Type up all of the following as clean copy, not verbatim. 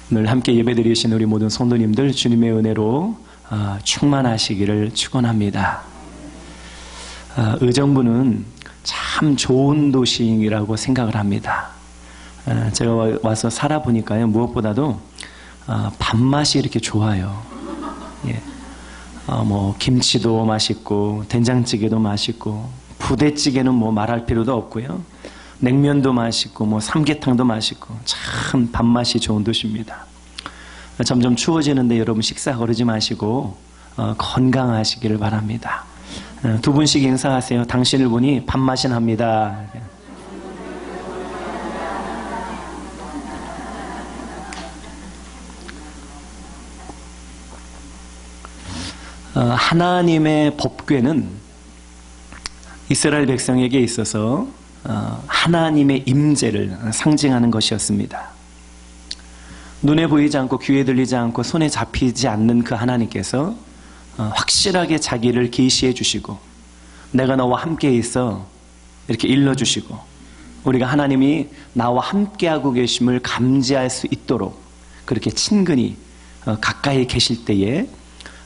오늘 함께 예배드리신 우리 모든 성도님들 주님의 은혜로 충만하시기를 축원합니다. 의정부는 참 좋은 도시라고 생각을 합니다. 제가 와서 살아보니까요, 무엇보다도 밥맛이 이렇게 좋아요. 예. 김치도 맛있고 된장찌개도 맛있고 부대찌개는 말할 필요도 없고요, 냉면도 맛있고 삼계탕도 맛있고 참 밥맛이 좋은 도시입니다. 점점 추워지는데 여러분 식사 거르지 마시고 건강하시기를 바랍니다. 두 분씩 인사하세요. 당신을 보니 밥맛이 납니다. 하나님의 법궤는 이스라엘 백성에게 있어서 하나님의 임재를 상징하는 것이었습니다. 눈에 보이지 않고 귀에 들리지 않고 손에 잡히지 않는 그 하나님께서 확실하게 자기를 계시해 주시고 내가 너와 함께 있어 이렇게 일러주시고 우리가 하나님이 나와 함께하고 계심을 감지할 수 있도록 그렇게 친근히 가까이 계실 때에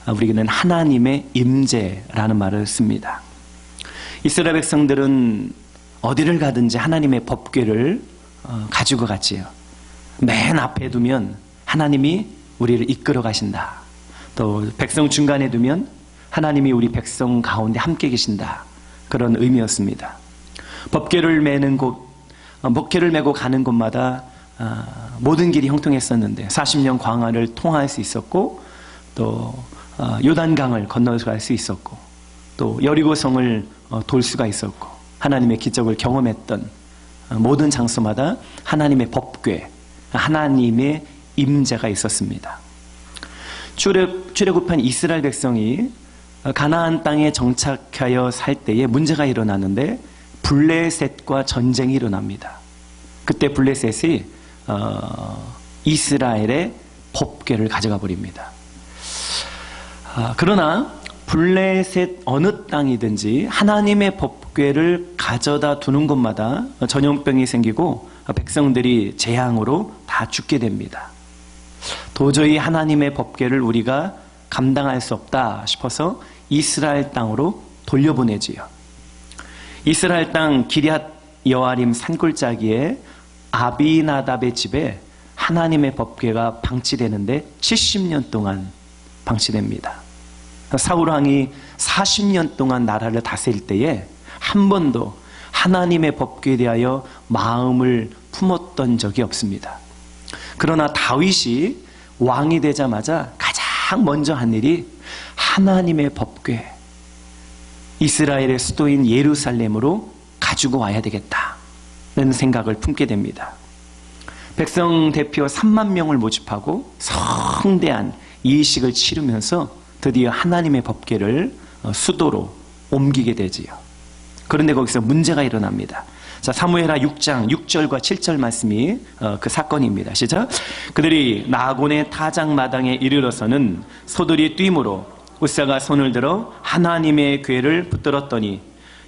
우리는 하나님의 임재라는 말을 씁니다. 이스라엘 백성들은 어디를 가든지 하나님의 법궤를 가지고 갔지요. 맨 앞에 두면 하나님이 우리를 이끌어 가신다. 또 백성 중간에 두면 하나님이 우리 백성 가운데 함께 계신다. 그런 의미였습니다. 법궤를 메고 가는 곳마다 모든 길이 형통했었는데 40년 광야를 통할 수 있었고 또 요단강을 건너갈 수 있었고 또 여리고성을 돌 수가 있었고 하나님의 기적을 경험했던 모든 장소마다 하나님의 법궤, 하나님의 임재가 있었습니다. 출애굽한 이스라엘 백성이 가나안 땅에 정착하여 살 때에 문제가 일어나는데 블레셋과 전쟁이 일어납니다. 그때 블레셋이 이스라엘의 법궤를 가져가 버립니다. 그러나 블레셋 어느 땅이든지 하나님의 법궤를 가져다 두는 곳마다 전염병이 생기고 백성들이 재앙으로 다 죽게 됩니다. 도저히 하나님의 법궤를 우리가 감당할 수 없다 싶어서 이스라엘 땅으로 돌려보내지요. 이스라엘 땅 기럇 여아림 산골짜기에 아비나답의 집에 하나님의 법궤가 방치되는데 70년 동안 방치됩니다. 사울왕이 40년 동안 나라를 다스릴 때에 한 번도 하나님의 법궤에 대하여 마음을 품었던 적이 없습니다. 그러나 다윗이 왕이 되자마자 가장 먼저 한 일이 하나님의 법궤, 이스라엘의 수도인 예루살렘으로 가지고 와야 되겠다는 생각을 품게 됩니다. 백성 대표 3만 명을 모집하고 성대한 이식을 치르면서 드디어 하나님의 법궤를 수도로 옮기게 되지요. 그런데 거기서 문제가 일어납니다. 자, 사무엘하 6장 6절과 7절 말씀이 그 사건입니다. 시작. 그들이 나곤의 타작마당에 이르러서는 소들이 뛰므로 우사가 손을 들어 하나님의 궤를 붙들었더니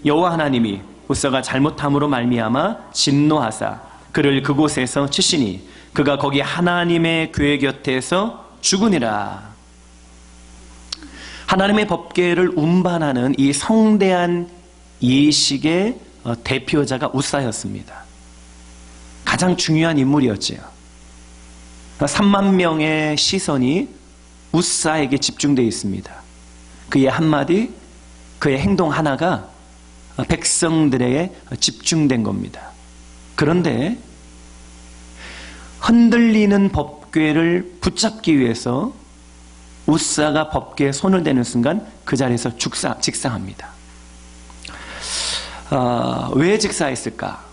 여호와 하나님이 우사가 잘못함으로 말미암아 진노하사 그를 그곳에서 치시니 그가 거기 하나님의 궤 곁에서 죽으니라. 하나님의 법궤를 운반하는 이 성대한 예식의 대표자가 우사였습니다. 가장 중요한 인물이었지요. 3만 명의 시선이 우사에게 집중되어 있습니다. 그의 한마디, 그의 행동 하나가 백성들에게 집중된 겁니다. 그런데 흔들리는 법궤를 붙잡기 위해서 우사가 법궤에 손을 대는 순간 그 자리에서 직사합니다. 왜 직사했을까?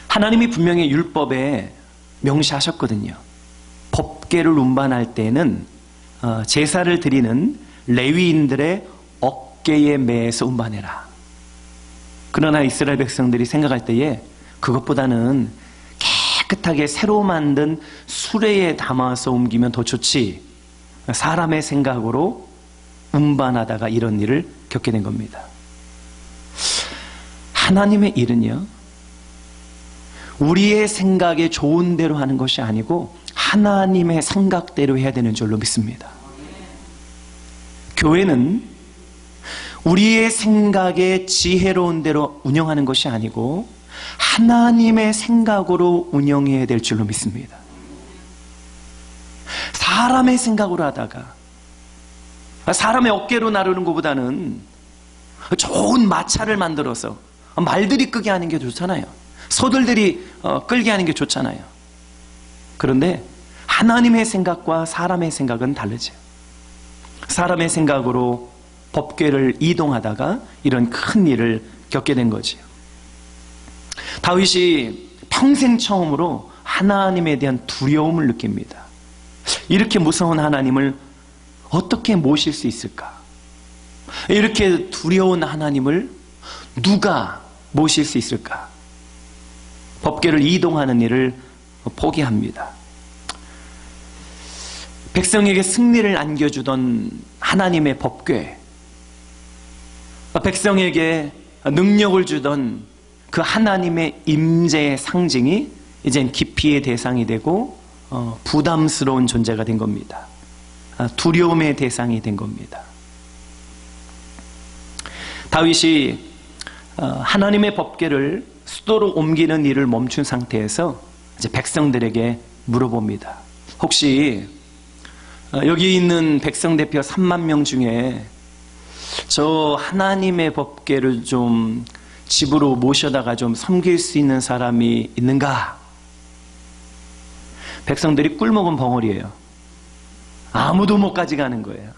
하나님이 분명히 율법에 명시하셨거든요. 법궤를 운반할 때는 제사를 드리는 레위인들의 어깨에 매서 운반해라. 그러나 이스라엘 백성들이 생각할 때에 그것보다는 깨끗하게 새로 만든 수레에 담아서 옮기면 더 좋지. 사람의 생각으로 운반하다가 이런 일을 겪게 된 겁니다. 하나님의 일은요, 우리의 생각에 좋은 대로 하는 것이 아니고 하나님의 생각대로 해야 되는 줄로 믿습니다. 교회는 우리의 생각에 지혜로운 대로 운영하는 것이 아니고 하나님의 생각으로 운영해야 될 줄로 믿습니다. 사람의 생각으로 하다가 사람의 어깨로 나르는 것보다는 좋은 마차를 만들어서 말들이 끄게 하는 게 좋잖아요. 소들들이 끌게 하는 게 좋잖아요. 그런데 하나님의 생각과 사람의 생각은 다르죠. 사람의 생각으로 법궤를 이동하다가 이런 큰 일을 겪게 된 거지요. 다윗이 평생 처음으로 하나님에 대한 두려움을 느낍니다. 이렇게 무서운 하나님을 어떻게 모실 수 있을까? 이렇게 두려운 하나님을 누가 모실 수 있을까? 법궤를 이동하는 일을 포기합니다. 백성에게 승리를 안겨주던 하나님의 법궤, 백성에게 능력을 주던 그 하나님의 임재의 상징이 이젠 기피의 대상이 되고 부담스러운 존재가 된 겁니다. 두려움의 대상이 된 겁니다. 다윗이 하나님의 법궤를 수도로 옮기는 일을 멈춘 상태에서 이제 백성들에게 물어봅니다. 혹시 여기 있는 백성 대표 3만 명 중에 저 하나님의 법궤를 좀 집으로 모셔다가 좀 섬길 수 있는 사람이 있는가? 백성들이 꿀먹은 벙어리예요. 아무도 못 가져가는 거예요.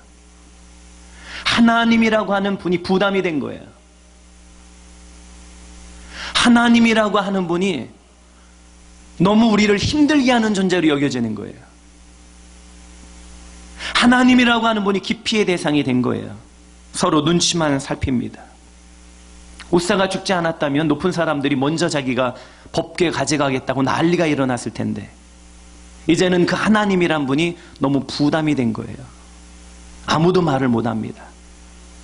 하나님이라고 하는 분이 부담이 된 거예요. 하나님이라고 하는 분이 너무 우리를 힘들게 하는 존재로 여겨지는 거예요. 하나님이라고 하는 분이 기피의 대상이 된 거예요. 서로 눈치만 살핍니다. 옷사가 죽지 않았다면 높은 사람들이 먼저 자기가 법궤 가져가겠다고 난리가 일어났을 텐데 이제는 그 하나님이란 분이 너무 부담이 된 거예요. 아무도 말을 못합니다.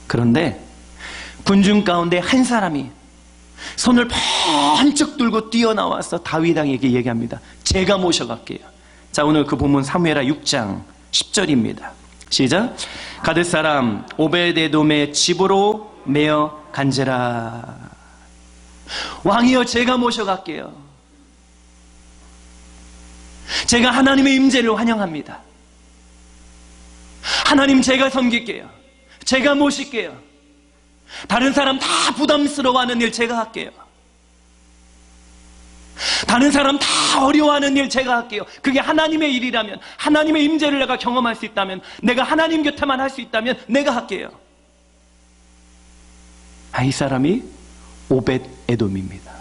그런데 군중 가운데 한 사람이 손을 번쩍 들고 뛰어나와서 다윗왕에게 얘기합니다. 제가 모셔갈게요. 자, 오늘 그 본문 사무엘하 6장 10절입니다. 시작. 가드 사람 오베데돔의 집으로 메어 간지라. 왕이여, 제가 모셔갈게요. 제가 하나님의 임재를 환영합니다. 하나님, 제가 섬길게요. 제가 모실게요. 다른 사람 다 부담스러워하는 일 제가 할게요. 다른 사람 다 어려워하는 일 제가 할게요. 그게 하나님의 일이라면, 하나님의 임재를 내가 경험할 수 있다면, 내가 하나님 곁에만 할 수 있다면 내가 할게요. 이 사람이 오벳에돔입니다.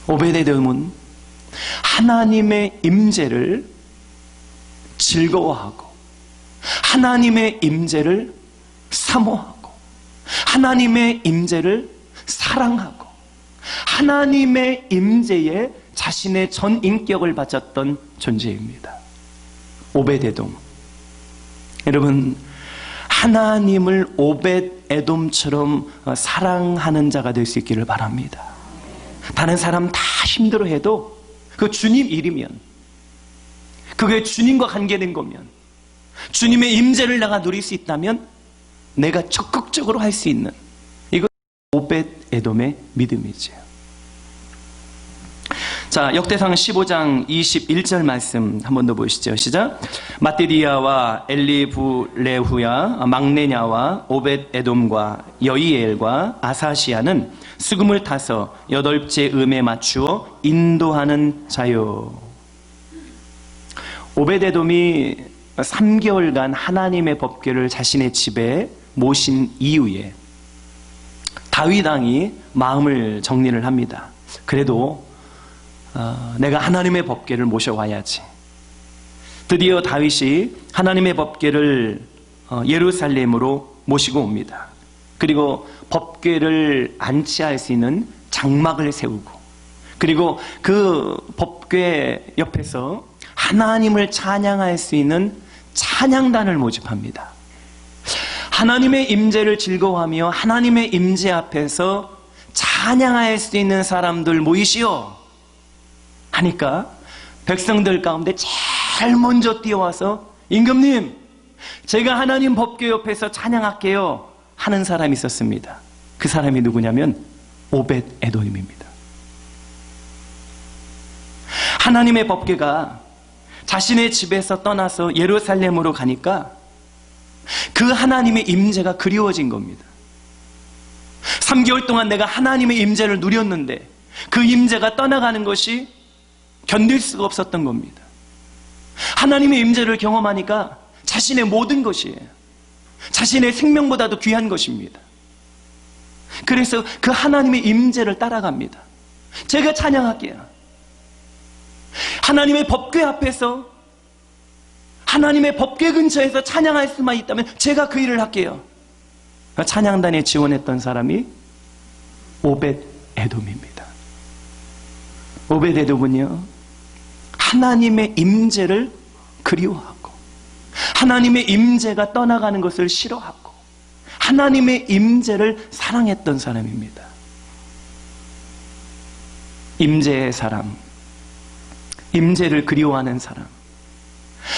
오벳에돔은 하나님의 임재를 즐거워하고 하나님의 임재를 사모하고 하나님의 임재를 사랑하고 하나님의 임재에 자신의 전 인격을 바쳤던 존재입니다. 오벳에돔. 여러분, 하나님을 오벳에돔처럼 사랑하는 자가 될 수 있기를 바랍니다. 다른 사람 다 힘들어해도 그 주님 일이면, 그게 주님과 관계된 거면, 주님의 임재를 내가 누릴 수 있다면 내가 적극적으로 할 수 있는, 이거 오벳에돔의 믿음이죠. 자, 역대상 15장 21절 말씀 한 번 더 보시죠. 시작. 마띠디아와 엘리브레후야 막내냐와 오벳에돔과 여이엘과 아사시아는 수금을 타서 8째 음에 맞추어 인도하는 자요. 오벳에돔이 3개월간 하나님의 법궤를 자신의 집에 모신 이후에 다윗 왕이 마음을 정리를 합니다. 그래도 내가 하나님의 법궤를 모셔와야지. 드디어 다윗이 하나님의 법궤를 예루살렘으로 모시고 옵니다. 그리고 법궤를 안치할 수 있는 장막을 세우고, 그리고 그 법궤 옆에서 하나님을 찬양할 수 있는 찬양단을 모집합니다. 하나님의 임재를 즐거워하며 하나님의 임재 앞에서 찬양할 수 있는 사람들 모이시오 하니까 백성들 가운데 제일 먼저 뛰어와서 임금님, 제가 하나님 법궤 옆에서 찬양할게요 하는 사람이 있었습니다. 그 사람이 누구냐면 오벳 에돔입니다. 하나님의 법궤가 자신의 집에서 떠나서 예루살렘으로 가니까 그 하나님의 임재가 그리워진 겁니다. 3개월 동안 내가 하나님의 임재를 누렸는데 그 임재가 떠나가는 것이 견딜 수가 없었던 겁니다. 하나님의 임재를 경험하니까 자신의 모든 것이에요. 자신의 생명보다도 귀한 것입니다. 그래서 그 하나님의 임재를 따라갑니다. 제가 찬양할게요. 하나님의 법궤 앞에서, 하나님의 법궤 근처에서 찬양할 수만 있다면 제가 그 일을 할게요. 찬양단에 지원했던 사람이 오벳 에돔입니다. 오벳 에돔은요, 하나님의 임재를 그리워하고 하나님의 임재가 떠나가는 것을 싫어하고 하나님의 임재를 사랑했던 사람입니다. 임재의 사람, 임재를 그리워하는 사람,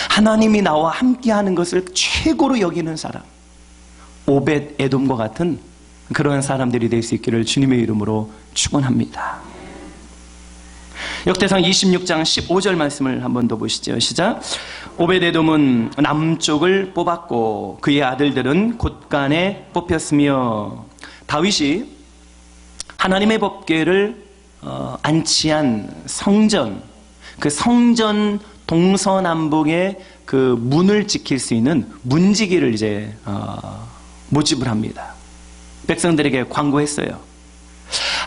하나님이 나와 함께하는 것을 최고로 여기는 사람, 오벳 에돔과 같은 그러한 사람들이 될 수 있기를 주님의 이름으로 축원합니다. 역대상 26장 15절 말씀을 한 번 더 보시죠. 시작. 오벳 에돔은 남쪽을 뽑았고 그의 아들들은 곳간에 뽑혔으며, 다윗이 하나님의 법궤를 안치한 성전, 그 성전 동서남북의 그 문을 지킬 수 있는 문지기를 이제 모집을 합니다. 백성들에게 광고했어요.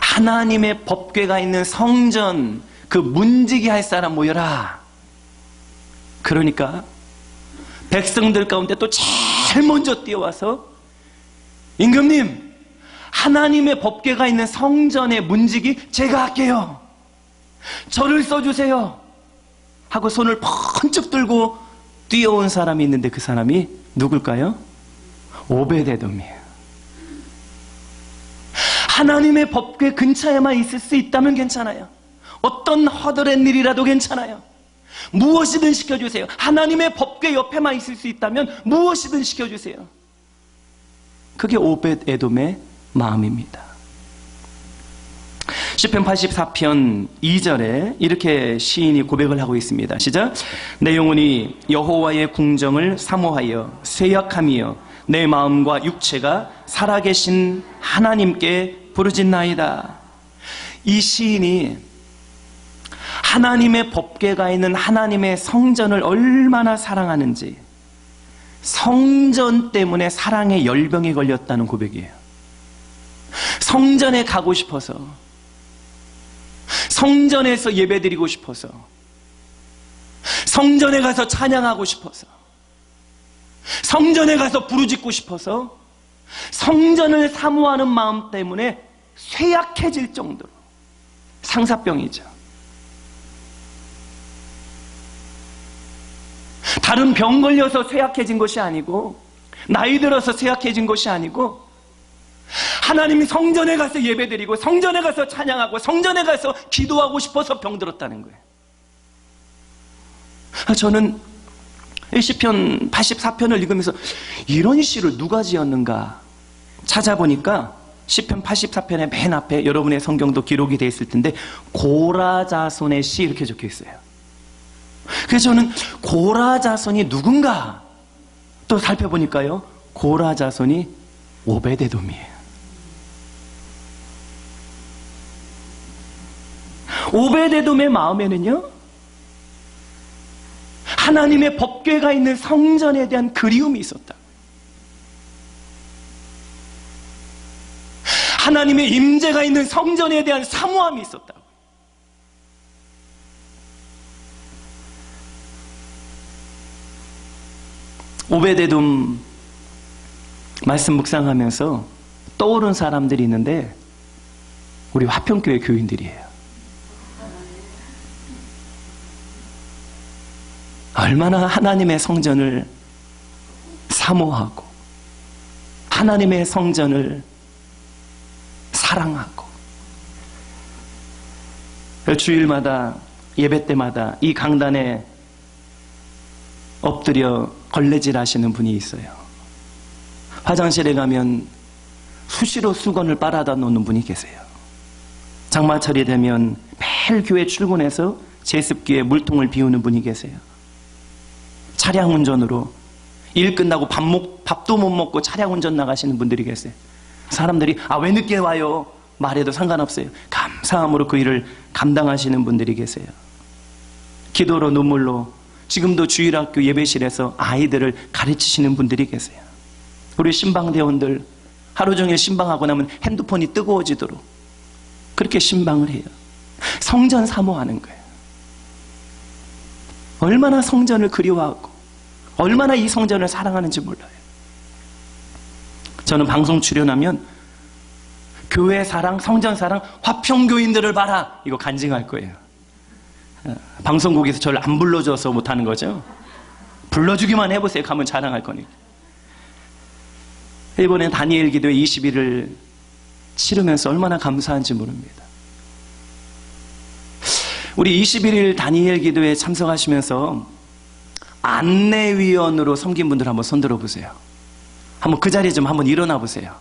하나님의 법궤가 있는 성전 그 문지기 할 사람 모여라. 그러니까 백성들 가운데 또 제일 먼저 뛰어와서 임금님, 하나님의 법궤가 있는 성전의 문지기 제가 할게요. 저를 써주세요 하고 손을 번쩍 들고 뛰어온 사람이 있는데 그 사람이 누굴까요? 오벳 에돔이에요. 하나님의 법궤 근처에만 있을 수 있다면 괜찮아요. 어떤 허드렛 일이라도 괜찮아요. 무엇이든 시켜주세요. 하나님의 법궤 옆에만 있을 수 있다면 무엇이든 시켜주세요. 그게 오벳 에돔의 마음입니다. 시편 84편 2절에 이렇게 시인이 고백을 하고 있습니다. 시작. 내 영혼이 여호와의 궁정을 사모하여 쇠약하며 내 마음과 육체가 살아계신 하나님께 부르짖나이다. 이 시인이 하나님의 법궤가 있는 하나님의 성전을 얼마나 사랑하는지, 성전 때문에 사랑의 열병에 걸렸다는 고백이에요. 성전에 가고 싶어서, 성전에서 예배드리고 싶어서, 성전에 가서 찬양하고 싶어서, 성전에 가서 부르짖고 싶어서, 성전을 사모하는 마음 때문에 쇠약해질 정도로, 상사병이죠. 다른 병 걸려서 쇠약해진 것이 아니고, 나이 들어서 쇠약해진 것이 아니고, 하나님이 성전에 가서 예배드리고 성전에 가서 찬양하고 성전에 가서 기도하고 싶어서 병들었다는 거예요. 저는 시편 84편을 읽으면서 이런 시를 누가 지었는가 찾아보니까 시편 84편의 맨 앞에, 여러분의 성경도 기록이 되어 있을 텐데, 고라자손의 시 이렇게 적혀 있어요. 그래서 저는 고라자손이 누군가 또 살펴보니까요, 고라자손이 오벳 에돔이에요. 오벳 에돔의 마음에는요, 하나님의 법궤가 있는 성전에 대한 그리움이 있었다. 하나님의 임재가 있는 성전에 대한 사모함이 있었다. 오벳 에돔 말씀 묵상하면서 떠오른 사람들이 있는데 우리 화평교회 교인들이에요. 얼마나 하나님의 성전을 사모하고 하나님의 성전을 사랑하고, 주일마다 예배 때마다 이 강단에 엎드려 걸레질 하시는 분이 있어요. 화장실에 가면 수시로 수건을 빨아다 놓는 분이 계세요. 장마철이 되면 매일 교회 출근해서 제습기에 물통을 비우는 분이 계세요. 차량 운전으로 일 끝나고 밥도 못 먹고 차량 운전 나가시는 분들이 계세요. 사람들이 왜 늦게 와요? 말해도 상관없어요. 감사함으로 그 일을 감당하시는 분들이 계세요. 기도로 눈물로 지금도 주일학교 예배실에서 아이들을 가르치시는 분들이 계세요. 우리 신방대원들 하루 종일 신방하고 나면 핸드폰이 뜨거워지도록 그렇게 신방을 해요. 성전 사모하는 거예요. 얼마나 성전을 그리워하고 얼마나 이 성전을 사랑하는지 몰라요. 저는 방송 출연하면 교회 사랑, 성전 사랑, 화평교인들을 봐라 이거 간증할 거예요. 방송국에서 저를 안 불러줘서 못하는 거죠. 불러주기만 해보세요. 가면 자랑할 거니까. 이번에 다니엘 기도회 20일을 치르면서 얼마나 감사한지 모릅니다. 우리 21일 다니엘 기도회에 참석하시면서 안내위원으로 섬긴 분들 한번 손들어 보세요. 한번 그 자리에 좀 한번 일어나 보세요.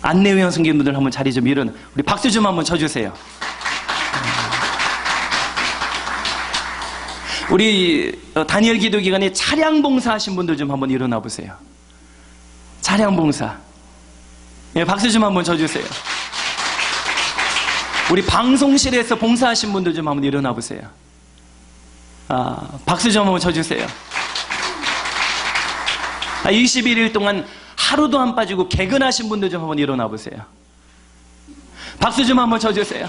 안내위원 섬긴 분들 한번 자리 좀 일어나. 우리 박수 좀 한번 쳐주세요. 우리 다니엘 기도 기간에 차량 봉사하신 분들 좀 한번 일어나 보세요. 차량 봉사. 예, 박수 좀 한번 쳐주세요. 우리 방송실에서 봉사하신 분들 좀 한번 일어나 보세요. 박수 좀 한번 쳐주세요. 21일 동안 하루도 안 빠지고 개근하신 분들 좀 한번 일어나 보세요. 박수 좀 한번 쳐주세요.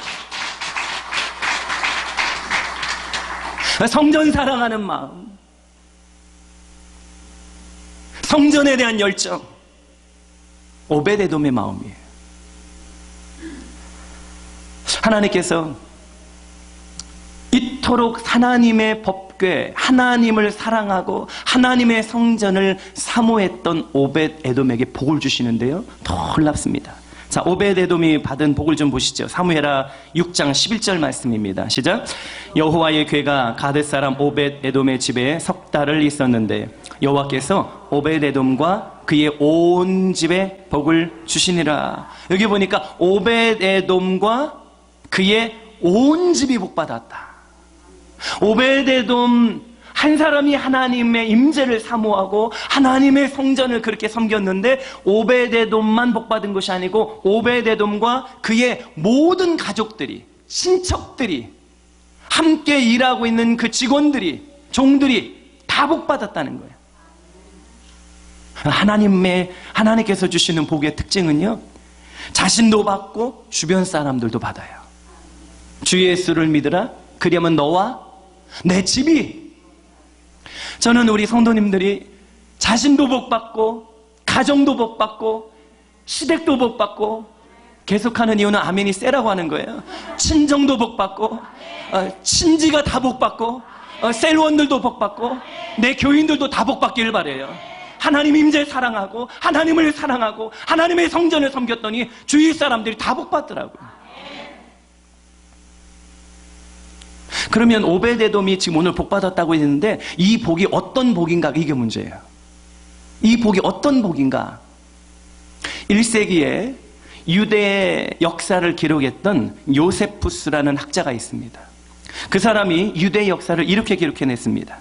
성전 사랑하는 마음, 성전에 대한 열정, 오베데돔의 마음이에요. 하나님께서 이토록 하나님의 법궤, 하나님을 사랑하고 하나님의 성전을 사모했던 오벳에돔에게 복을 주시는데요, 놀랍습니다. 자, 오벳에돔이 받은 복을 좀 보시죠. 사무엘하 6장 11절 말씀입니다. 시작. 여호와의 궤가 가뎃 사람 오벳에돔의 집에 석 달을 있었는데 여호와께서 오벳에돔과 그의 온 집에 복을 주시니라. 여기 보니까 오벳에돔과 그의 온 집이 복받았다. 오벳에돔 한 사람이 하나님의 임재를 사모하고 하나님의 성전을 그렇게 섬겼는데 오벳에돔만 복받은 것이 아니고 오벳에돔과 그의 모든 가족들이, 친척들이, 함께 일하고 있는 그 직원들이, 종들이 다 복받았다는 거예요. 하나님께서 주시는 복의 특징은요, 자신도 받고 주변 사람들도 받아요. 주 예수를 믿으라. 그리하면 너와 내 집이. 저는 우리 성도님들이 자신도 복받고 가정도 복받고 시댁도 복받고 계속하는 이유는 아멘이 세라고 하는 거예요. 친정도 복받고 친지가 다 복받고 셀원들도 복받고 내 교인들도 다 복받기를 바라요. 하나님 임재 사랑하고 하나님을 사랑하고 하나님의 성전을 섬겼더니 주위 사람들이 다 복받더라고요. 그러면 오벳에돔이 지금 오늘 복받았다고 했는데 이 복이 어떤 복인가, 이게 문제예요. 이 복이 어떤 복인가? 1세기에 유대의 역사를 기록했던 요세푸스라는 학자가 있습니다. 그 사람이 유대 역사를 이렇게 기록해냈습니다.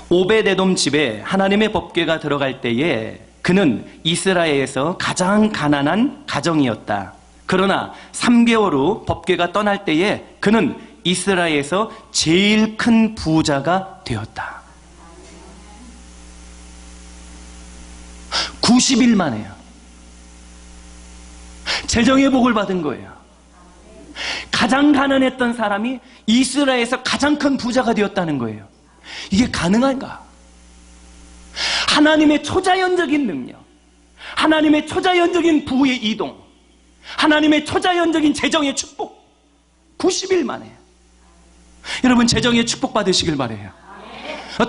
오벳에돔 집에 하나님의 법궤가 들어갈 때에 그는 이스라엘에서 가장 가난한 가정이었다. 그러나 3개월 후 법궤가 떠날 때에 그는 이스라엘에서 제일 큰 부자가 되었다. 90일 만에요. 재정의 복을 받은 거예요. 가장 가난했던 사람이 이스라엘에서 가장 큰 부자가 되었다는 거예요. 이게 가능한가? 하나님의 초자연적인 능력, 하나님의 초자연적인 부의 이동, 하나님의 초자연적인 재정의 축복, 90일 만에. 여러분, 재정의 축복 받으시길 바래요.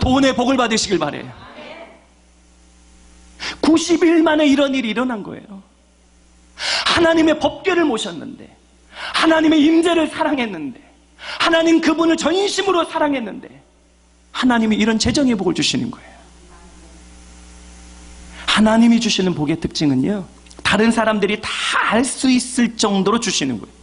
돈의 복을 받으시길 바래요. 90일 만에 이런 일이 일어난 거예요. 하나님의 법궤를 모셨는데, 하나님의 임재를 사랑했는데, 하나님 그분을 전심으로 사랑했는데 하나님이 이런 재정의 복을 주시는 거예요. 하나님이 주시는 복의 특징은요, 다른 사람들이 다 알 수 있을 정도로 주시는 거예요.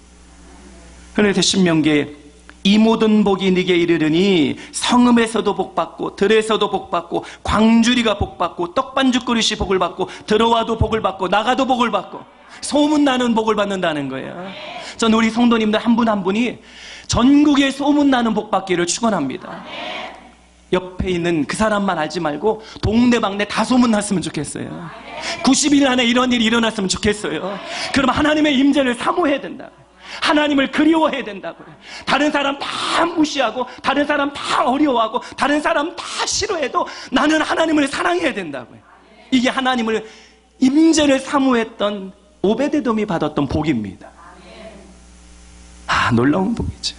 그래서 신명기에 이 모든 복이 네게 이르르니 성읍에서도 복받고 들에서도 복받고 광주리가 복받고 떡반죽 그릇이 복을 받고 들어와도 복을 받고 나가도 복을 받고 소문나는 복을 받는다는 거예요. 전 우리 성도님들 한 분 한 분이 전국에 소문나는 복 받기를 축원합니다. 옆에 있는 그 사람만 알지 말고 동네방네 다 소문났으면 좋겠어요. 90일 안에 이런 일이 일어났으면 좋겠어요. 그럼 하나님의 임재를 사모해야 된다. 하나님을 그리워해야 된다고요. 다른 사람 다 무시하고 다른 사람 다 어려워하고 다른 사람 다 싫어해도 나는 하나님을 사랑해야 된다고요. 이게 하나님을 임재를 사모했던 오베데돔이 받았던 복입니다. 놀라운 복이죠.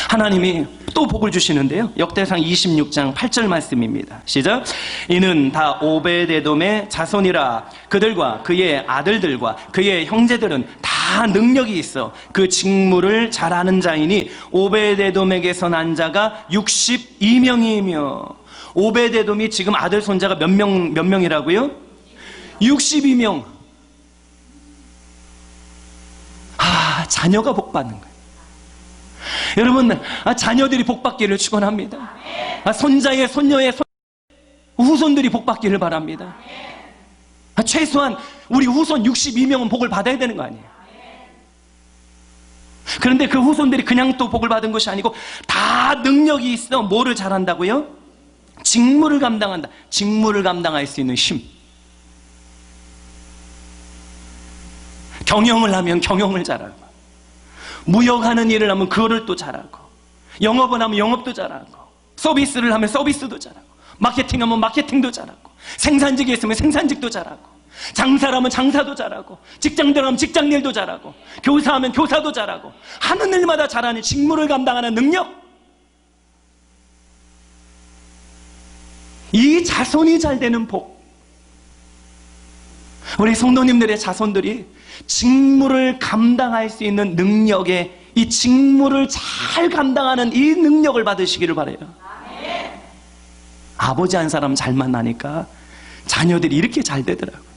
하나님이 또 복을 주시는데요, 역대상 26장 8절 말씀입니다. 시작. 이는 다 오베데돔의 자손이라. 그들과 그의 아들들과 그의 형제들은 다 능력이 있어 그 직무를 잘하는 자이니 오베데돔에게서 난 자가 62명이며. 오베데돔이 지금 아들 손자가 몇 명이라고요? 62명. 자녀가 복 받는 거예요. 여러분, 자녀들이 복 받기를 축원합니다. 손자의 손녀의 후손들이 복 받기를 바랍니다. 최소한 우리 후손 62명은 복을 받아야 되는 거 아니에요? 그런데 그 후손들이 그냥 또 복을 받은 것이 아니고 다 능력이 있어. 뭐를 잘한다고요? 직무를 감당한다. 직무를 감당할 수 있는 힘. 경영을 하면 경영을 잘하고, 무역하는 일을 하면 그거를 또 잘하고, 영업을 하면 영업도 잘하고, 서비스를 하면 서비스도 잘하고, 마케팅하면 마케팅도 잘하고, 생산직에 있으면 생산직도 잘하고, 장사를 하면 장사도 잘하고, 직장 들어가면 직장 일도 잘하고, 교사하면 교사도 잘하고, 하는 일마다 잘하는 직무를 감당하는 능력. 이 자손이 잘 되는 복. 우리 성도님들의 자손들이 직무를 감당할 수 있는 능력에, 이 직무를 잘 감당하는 이 능력을 받으시기를 바라요. 아버지 한 사람 잘 만나니까 자녀들이 이렇게 잘 되더라고요.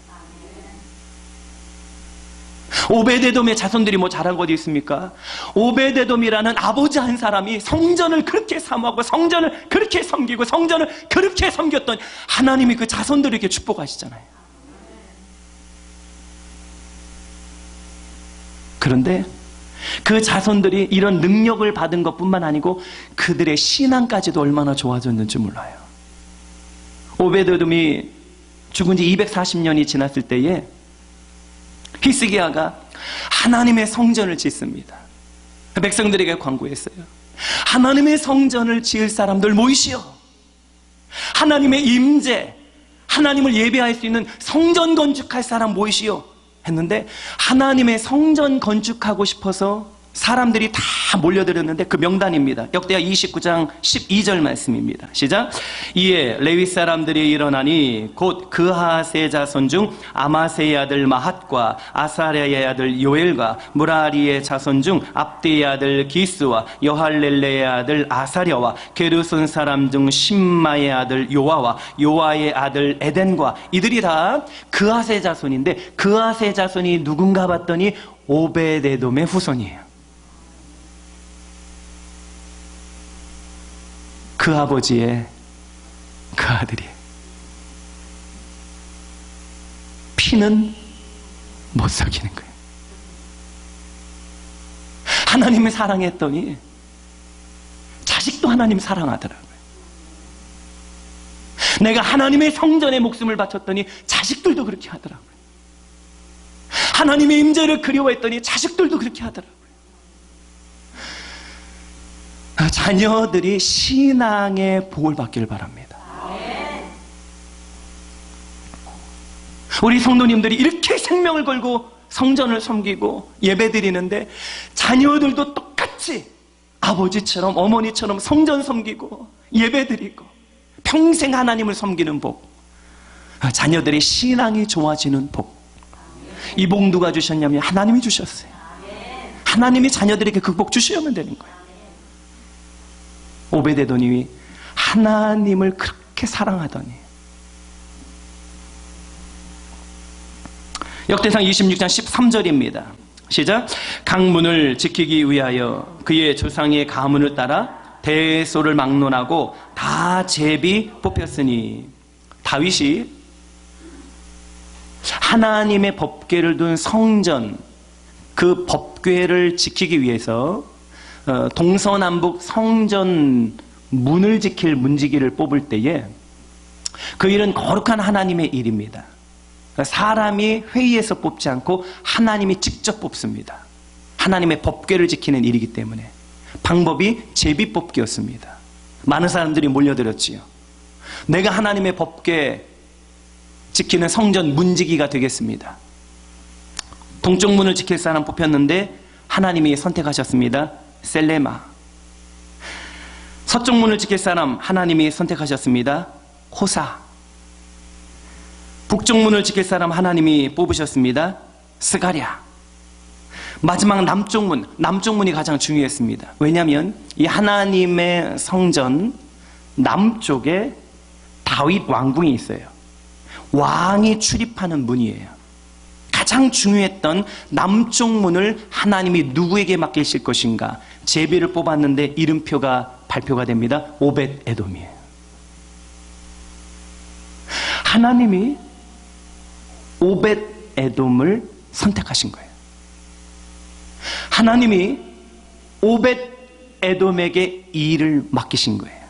오베데돔의 자손들이 뭐 잘한 거 어디 있습니까? 오베데돔이라는 아버지 한 사람이 성전을 그렇게 사모하고 성전을 그렇게 섬기고 성전을 그렇게 섬겼던 하나님이 그 자손들을 이렇게 축복하시잖아요. 그런데 그 자손들이 이런 능력을 받은 것뿐만 아니고 그들의 신앙까지도 얼마나 좋아졌는지 몰라요. 오베데돔이 죽은 지 240년이 지났을 때에 히스기야가 하나님의 성전을 짓습니다. 백성들에게 권고했어요. 하나님의 성전을 지을 사람들 모이시오. 하나님의 임재, 하나님을 예배할 수 있는 성전 건축할 사람 모이시오 했는데, 하나님의 성전 건축하고 싶어서 사람들이 다 몰려들었는데 그 명단입니다. 역대하 29장 12절 말씀입니다. 시작. 이에 레위 사람들이 일어나니 곧 그하세 자손 중 아마세의 아들 마핫과 아사랴의 아들 요엘과 무라리의 자손 중 압디의 아들 기스와 여할렐레의 아들 아사랴와 게르손 사람 중 심마의 아들 요아와 요아의 아들 에덴과, 이들이 다 그하세 자손인데 그하세 자손이 누군가 봤더니 오베데돔의 후손이에요. 그 아버지의 그 아들이. 피는 못 속이는 거예요. 하나님을 사랑했더니 자식도 하나님 사랑하더라고요. 내가 하나님의 성전에 목숨을 바쳤더니 자식들도 그렇게 하더라고요. 하나님의 임재를 그리워했더니 자식들도 그렇게 하더라고요. 자녀들이 신앙의 복을 받기를 바랍니다. 우리 성도님들이 이렇게 생명을 걸고 성전을 섬기고 예배드리는데 자녀들도 똑같이 아버지처럼 어머니처럼 성전 섬기고 예배드리고 평생 하나님을 섬기는 복, 자녀들의 신앙이 좋아지는 복. 이 복 누가 주셨냐면 하나님이 주셨어요. 하나님이 자녀들에게 극복 주시면 되는 거예요. 오베데돔이 하나님을 그렇게 사랑하더니, 역대상 26장 13절입니다. 시작. 강문을 지키기 위하여 그의 조상의 가문을 따라 대소를 막론하고 다 제비 뽑혔으니, 다윗이 하나님의 법궤를 둔 성전, 그 법궤를 지키기 위해서 동서남북 성전 문을 지킬 문지기를 뽑을 때에, 그 일은 거룩한 하나님의 일입니다. 사람이 회의에서 뽑지 않고 하나님이 직접 뽑습니다. 하나님의 법궤를 지키는 일이기 때문에 방법이 제비 뽑기였습니다. 많은 사람들이 몰려들었지요. 내가 하나님의 법궤 지키는 성전 문지기가 되겠습니다. 동쪽 문을 지킬 사람 뽑혔는데 하나님이 선택하셨습니다. 셀레마. 서쪽 문을 지킬 사람 하나님이 선택하셨습니다. 호사. 북쪽 문을 지킬 사람 하나님이 뽑으셨습니다. 스가랴. 마지막 남쪽 문이 가장 중요했습니다. 왜냐하면 이 하나님의 성전 남쪽에 다윗 왕궁이 있어요. 왕이 출입하는 문이에요. 가장 중요했던 남쪽 문을 하나님이 누구에게 맡기실 것인가, 제비를 뽑았는데 이름표가 발표가 됩니다. 오벳에돔이에요. 하나님이 오벳에돔을 선택하신 거예요. 하나님이 오벳에돔에게 이 일을 맡기신 거예요.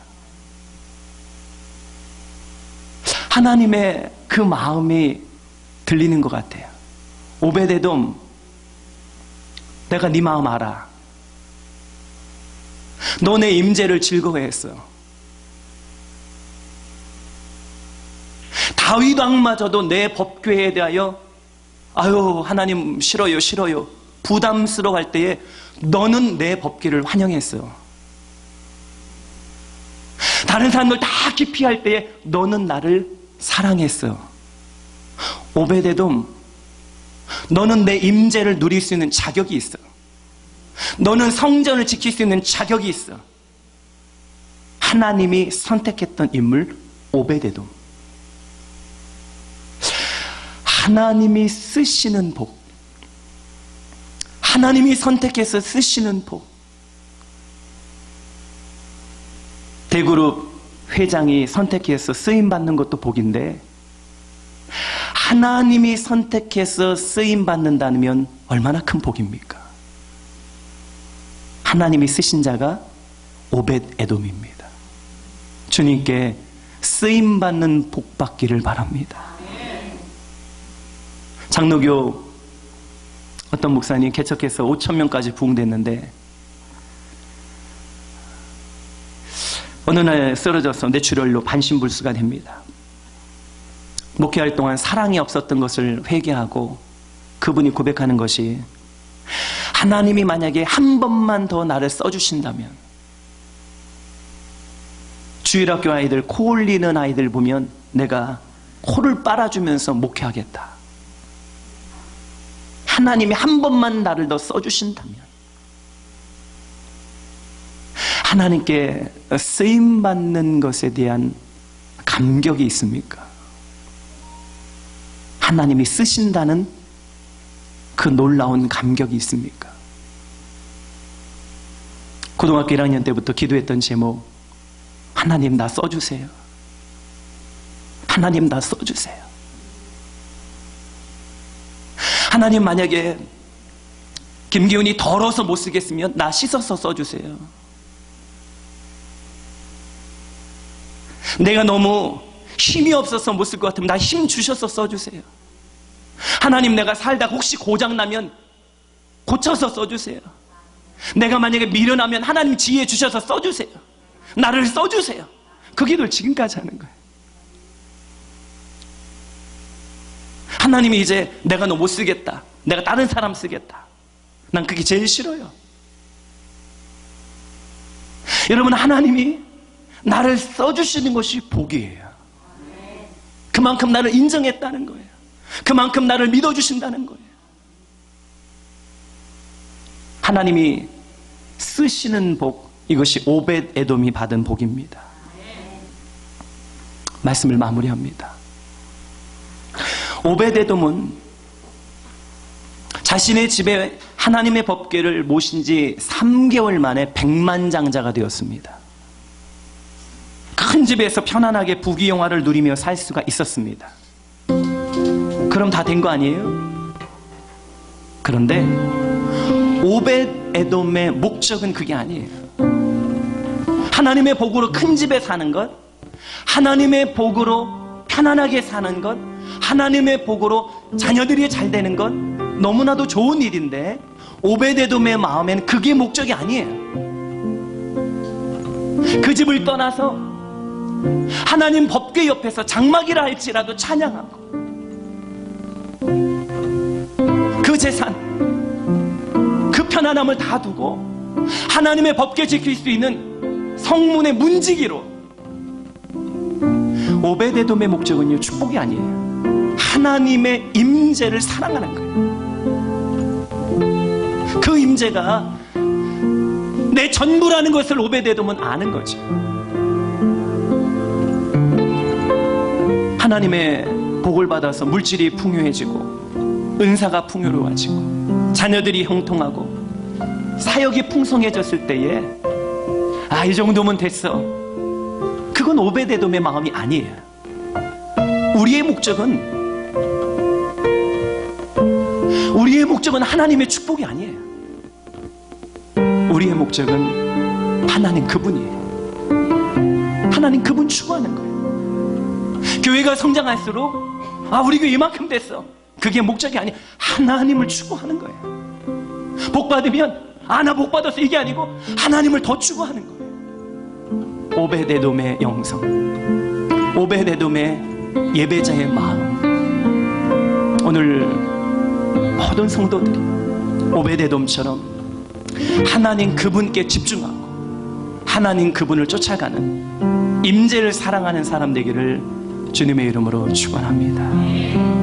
하나님의 그 마음이 들리는 것 같아요. 오벳에돔, 내가 네 마음 알아. 너 내 임재를 즐거워했어. 다윗 왕마저도 내 법궤에 대하여 아유 하나님 싫어요 부담스러워할 때에 너는 내 법궤를 환영했어. 다른 사람들 다 기피할 때에 너는 나를 사랑했어. 오벳에돔, 너는 내 임재를 누릴 수 있는 자격이 있어. 너는 성전을 지킬 수 있는 자격이 있어. 하나님이 선택했던 인물 오벳에돔. 하나님이 쓰시는 복, 하나님이 선택해서 쓰시는 복. 대그룹 회장이 선택해서 쓰임받는 것도 복인데, 하나님이 선택해서 쓰임받는다면 얼마나 큰 복입니까? 하나님이 쓰신 자가 오벳에돔입니다. 주님께 쓰임받는 복 받기를 바랍니다. 장로교 어떤 목사님 개척해서 5,000명까지 부흥됐는데 어느 날 쓰러져서 뇌출혈로 반신불수가 됩니다. 목회할 동안 사랑이 없었던 것을 회개하고 그분이 고백하는 것이, 하나님이 만약에 한 번만 더 나를 써주신다면, 주일학교 아이들, 코 올리는 아이들 보면 내가 코를 빨아주면서 목회하겠다. 하나님이 한 번만 나를 더 써주신다면, 하나님께 쓰임받는 것에 대한 감격이 있습니까? 하나님이 쓰신다는 그 놀라운 감격이 있습니까? 고등학교 1학년 때부터 기도했던 제목, 하나님 나 써주세요. 하나님 나 써주세요. 하나님 만약에 김기훈이 더러워서 못 쓰겠으면 나 씻어서 써주세요. 내가 너무 힘이 없어서 못 쓸 것 같으면 나 힘 주셔서 써주세요. 하나님 내가 살다 혹시 고장나면 고쳐서 써주세요. 내가 만약에 미련하면 하나님 지혜 주셔서 써주세요. 나를 써주세요. 그 기도를 지금까지 하는 거예요. 하나님이 이제 내가 너 못 쓰겠다, 내가 다른 사람 쓰겠다, 난 그게 제일 싫어요. 여러분, 하나님이 나를 써주시는 것이 복이에요. 그만큼 나를 인정했다는 거예요. 그만큼 나를 믿어주신다는 거예요. 하나님이 쓰시는 복, 이것이 오벳 에돔이 받은 복입니다. 말씀을 마무리합니다. 오벳 에돔은 자신의 집에 하나님의 법궤를 모신 지 3개월 만에 백만장자가 되었습니다. 큰 집에서 편안하게 부귀영화를 누리며 살 수가 있었습니다. 그럼 다 된 거 아니에요? 그런데 오벳 에돔의 목적은 그게 아니에요. 하나님의 복으로 큰 집에 사는 것, 하나님의 복으로 편안하게 사는 것, 하나님의 복으로 자녀들이 잘 되는 것 너무나도 좋은 일인데 오벳 에돔의 마음엔 그게 목적이 아니에요. 그 집을 떠나서 하나님 법궤 옆에서 장막이라 할지라도 찬양하고 그 재산, 그 편안함을 다 두고 하나님의 법궤 지킬 수 있는 성문의 문지기로. 오벳 에돔의 목적은요, 축복이 아니에요. 하나님의 임재를 사랑하는 거예요. 그 임재가 내 전부라는 것을 오벳 에돔은 아는 거죠. 하나님의 복을 받아서 물질이 풍요해지고 은사가 풍요로워지고 자녀들이 형통하고 사역이 풍성해졌을 때에 이 정도면 됐어. 그건 오벳 에돔의 마음이 아니에요. 우리의 목적은 하나님의 축복이 아니에요. 우리의 목적은 하나님 그분이에요. 하나님 그분 추구하는 거예요. 교회가 성장할수록 우리 교회 이만큼 됐어. 그게 목적이 아니에요. 하나님을 추구하는 거예요. 복 받으면 나 복 받았어 이게 아니고 하나님을 더 추구하는 거예요. 오벳 에돔의 영성, 오벳 에돔의 예배자의 마음. 오늘 모든 성도들이 오벳 에돔처럼 하나님 그분께 집중하고 하나님 그분을 쫓아가는 임재를 사랑하는 사람 되기를 주님의 이름으로 축원합니다.